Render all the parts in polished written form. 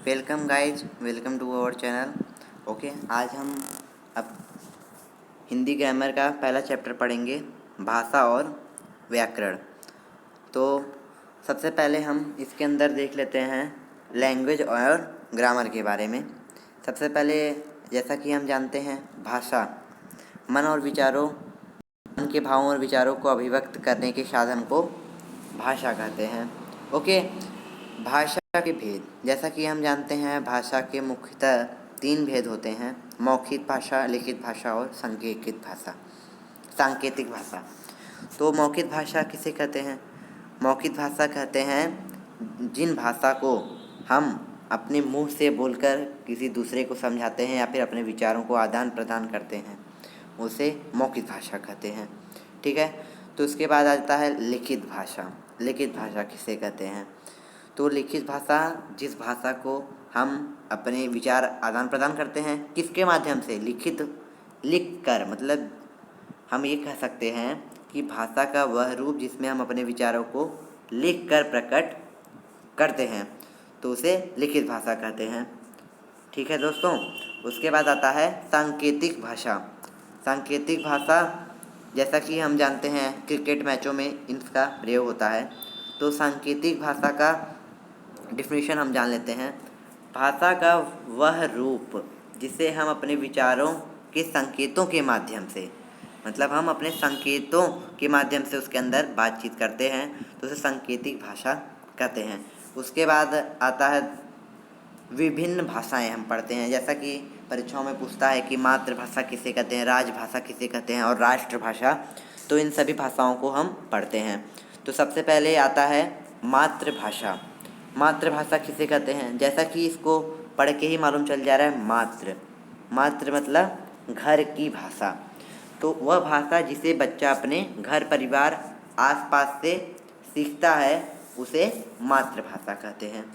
Welcome guys, welcome to our channel. Okay, आज हम अब हिंदी ग्रामर का पहला चैप्टर पढ़ेंगे, भाषा और व्याकरण। तो सबसे पहले हम इसके अंदर देख लेते हैं लैंग्वेज और ग्रामर के बारे में। सबसे पहले जैसा कि हम जानते हैं, भाषा मन और विचारों मन के भावों और विचारों को अभिव्यक्त करने के साधन को भाषा कहते हैं। ओके, भाषा के भेद, जैसा कि हम जानते हैं, भाषा के मुख्यतः 3 भेद होते हैं: मौखिक भाषा, लिखित भाषा और सांकेतिक भाषा। तो मौखिक भाषा किसे कहते हैं? मौखिक भाषा कहते हैं जिन भाषा को हम अपने मुंह से बोलकर किसी दूसरे को समझाते हैं या फिर अपने विचारों को आदान प्रदान करते हैं, उसे मौखिक भाषा कहते हैं। ठीक है। तो उसके बाद आता है लिखित भाषा। लिखित भाषा किसे कहते हैं? तो लिखित भाषा जिस भाषा को हम अपने विचार आदान प्रदान करते हैं, किसके माध्यम से? लिख कर, मतलब हम ये कह सकते हैं कि भाषा का वह रूप जिसमें हम अपने विचारों को लिख कर प्रकट करते हैं, तो उसे लिखित भाषा कहते हैं। ठीक है दोस्तों। उसके बाद आता है सांकेतिक भाषा। सांकेतिक भाषा, जैसा कि हम जानते हैं क्रिकेट मैचों में इसका प्रयोग होता है। तो सांकेतिक भाषा का डिफिनीशन हम जान लेते हैं। भाषा का वह रूप जिसे हम अपने विचारों के संकेतों के माध्यम से, मतलब हम अपने संकेतों के माध्यम से उसके अंदर बातचीत करते हैं, तो उसे सांकेतिक भाषा कहते हैं। उसके बाद आता है विभिन्न भाषाएं हम पढ़ते हैं, जैसा कि परीक्षाओं में पूछता है कि मातृभाषा किसे कहते हैं, राजभाषा किसे कहते हैं और राष्ट्रभाषा। तो इन सभी भाषाओं को हम पढ़ते हैं। तो सबसे पहले आता है मातृभाषा। मातृभाषा किसे कहते हैं? जैसा कि इसको पढ़ के ही मालूम चल जा रहा है, मातृ मतलब घर की भाषा। तो वह भाषा जिसे बच्चा अपने घर परिवार आसपास से सीखता है, उसे मातृभाषा कहते हैं।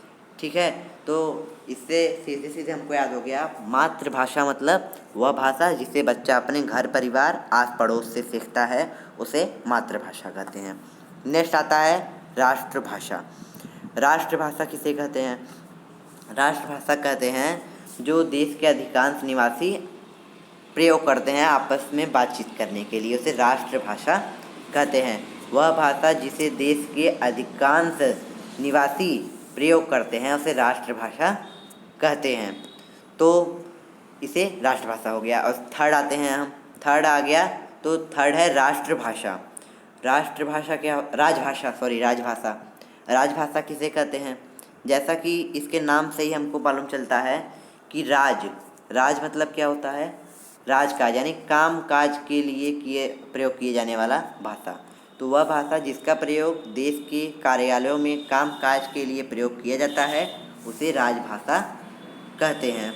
ठीक है। तो इससे सीधे सीधे हमको याद हो गया, मातृभाषा मतलब वह भाषा जिसे बच्चा अपने घर परिवार आस पड़ोस से सीखता है, उसे मातृभाषा कहते हैं। नेक्स्ट आता है राष्ट्रभाषा। राष्ट्रभाषा किसे कहते हैं? राष्ट्रभाषा कहते हैं जो देश के अधिकांश निवासी प्रयोग करते हैं आपस में बातचीत करने के लिए, उसे राष्ट्रभाषा कहते हैं। वह भाषा जिसे देश के अधिकांश निवासी प्रयोग करते हैं, उसे राष्ट्रभाषा कहते हैं। तो इसे राष्ट्रभाषा हो गया। और थर्ड आते हैं हम, थर्ड आ गया, तो थर्ड है राष्ट्रभाषा। राष्ट्रभाषा क्या? राजभाषा। राजभाषा किसे कहते हैं? जैसा कि इसके नाम से ही हमको मालूम चलता है कि राज मतलब क्या होता है? राजकाज, यानी काम काज के लिए प्रयोग किए जाने वाला भाषा। तो वह भाषा जिसका प्रयोग देश के कार्यालयों में काम काज के लिए प्रयोग किया जाता है, उसे राजभाषा कहते हैं।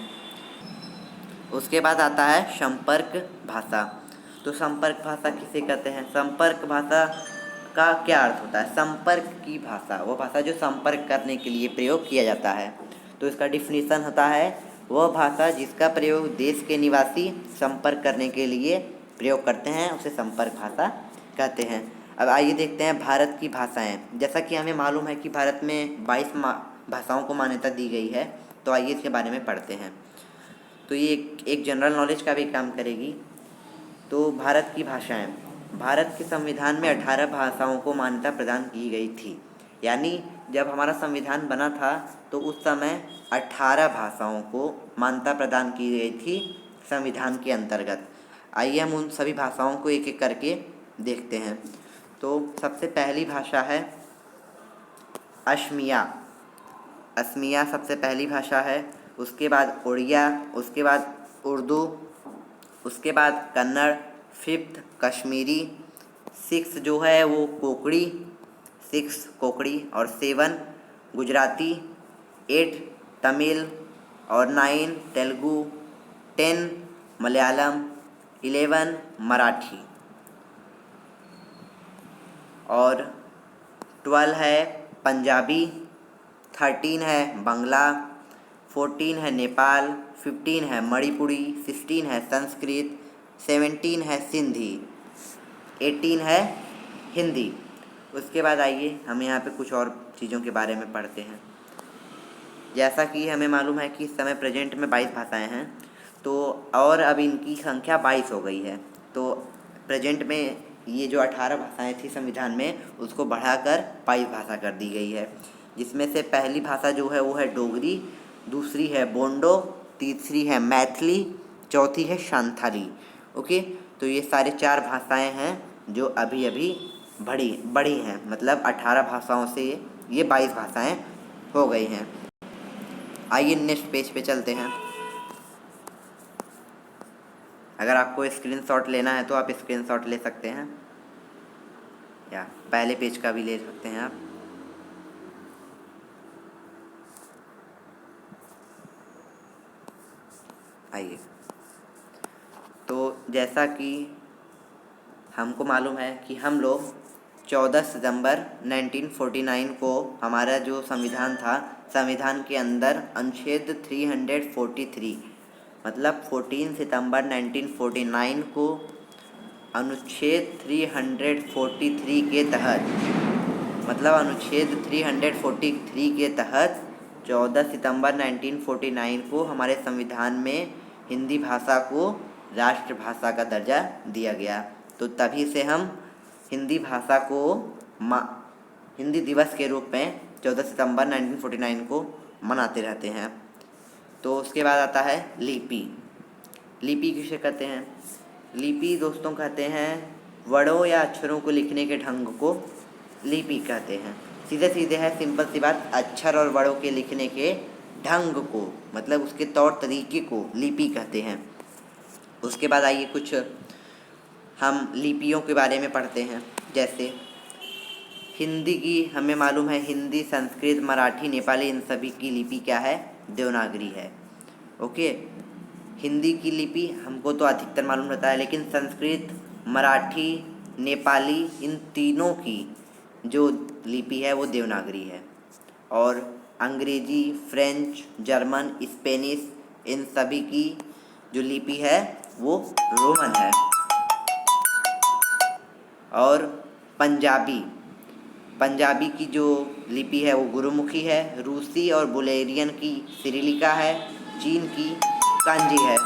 उसके बाद आता है संपर्क भाषा। तो संपर्क भाषा किसे कहते हैं? संपर्क भाषा का क्या अर्थ होता है? संपर्क की भाषा, वो भाषा जो संपर्क करने के लिए प्रयोग किया जाता है। तो इसका डिफिनीशन होता है वह भाषा जिसका प्रयोग देश के निवासी संपर्क करने के लिए प्रयोग करते हैं, उसे संपर्क भाषा कहते हैं। अब आइए देखते हैं भारत की भाषाएं। जैसा कि हमें मालूम है कि भारत में 22 भाषाओं को मान्यता दी गई है। तो आइए इसके बारे में पढ़ते हैं। तो ये एक जनरल नॉलेज का भी काम करेगी। तो भारत की भाषाएं, भारत के संविधान में 18 भाषाओं को मान्यता प्रदान की गई थी। यानी जब हमारा संविधान बना था तो उस समय 18 भाषाओं को मान्यता प्रदान की गई थी संविधान के अंतर्गत। आइए हम उन सभी भाषाओं को एक एक करके देखते हैं। तो सबसे पहली भाषा है असमिया। असमिया सबसे पहली भाषा है। उसके बाद उड़िया, उसके बाद उर्दू, उसके बाद कन्नड़, फिफ्थ कश्मीरी, सिक्स जो है वो कोकड़ी, और 7 गुजराती, 8 तमिल और 9 तेलुगु, 10 मलयालम, 11 मराठी और 12 है पंजाबी, 13 है बंगला, 14 है नेपाल, 15 है मणिपुरी, 16 है संस्कृत, 17 है सिंधी, 18 है हिंदी। उसके बाद आइए हम यहाँ पे कुछ और चीज़ों के बारे में पढ़ते हैं। जैसा कि हमें मालूम है कि इस समय प्रेजेंट में 22 भाषाएं हैं, तो और अब इनकी संख्या 22 हो गई है। तो प्रेजेंट में ये जो 18 भाषाएं थी संविधान में, उसको बढ़ाकर 22 भाषा कर दी गई है, जिसमें से पहली भाषा जो है वो है डोगरी, दूसरी है बोंडो, तीसरी है मैथिली, चौथी है शांथाली। ओके, तो ये सारे 4 भाषाएं हैं जो अभी अभी बढ़ी हैं, मतलब 18 भाषाओं से ये 22 भाषाएं हो गई हैं। आइए नेक्स्ट पेज पे चलते हैं। अगर आपको स्क्रीनशॉट लेना है तो आप स्क्रीनशॉट ले सकते हैं, या पहले पेज का भी ले सकते हैं आप। आइए, तो जैसा कि हमको मालूम है कि हम लोग 14 सितंबर 1949 को हमारा जो संविधान था, संविधान के अंदर अनुच्छेद 343 मतलब 14 सितंबर 1949 को अनुच्छेद 343 के तहत, मतलब अनुच्छेद 343 के तहत 14 सितंबर 1949 को हमारे संविधान में हिंदी भाषा को राष्ट्रभाषा का दर्जा दिया गया। तो तभी से हम हिंदी भाषा को हिंदी दिवस के रूप में 14 सितंबर 1949 को मनाते रहते हैं। तो उसके बाद आता है लिपि। लिपि किसे कहते हैं? लिपि दोस्तों कहते हैं वर्णों या अक्षरों को लिखने के ढंग को लिपि कहते हैं। सीधे सीधे है, सिंपल सी बात, अक्षर और वर्णों के लिखने के ढंग को, मतलब उसके तौर तरीके को लिपि कहते हैं। उसके बाद आइए कुछ हम लिपियों के बारे में पढ़ते हैं। जैसे हिंदी की हमें मालूम है, हिंदी, संस्कृत, मराठी, नेपाली, इन सभी की लिपि क्या है? देवनागरी है। ओके, हिंदी की लिपि हमको तो अधिकतर मालूम रहता है, लेकिन संस्कृत, मराठी, नेपाली, इन तीनों की जो लिपि है वो देवनागरी है। और अंग्रेजी, फ्रेंच, जर्मन, स्पेनिश, इन सभी की जो लिपि है वो रोमन है। और पंजाबी की जो लिपि है वो गुरुमुखी है। रूसी और बुल्गारियन की सिरिलिका है। चीन की कांजी है।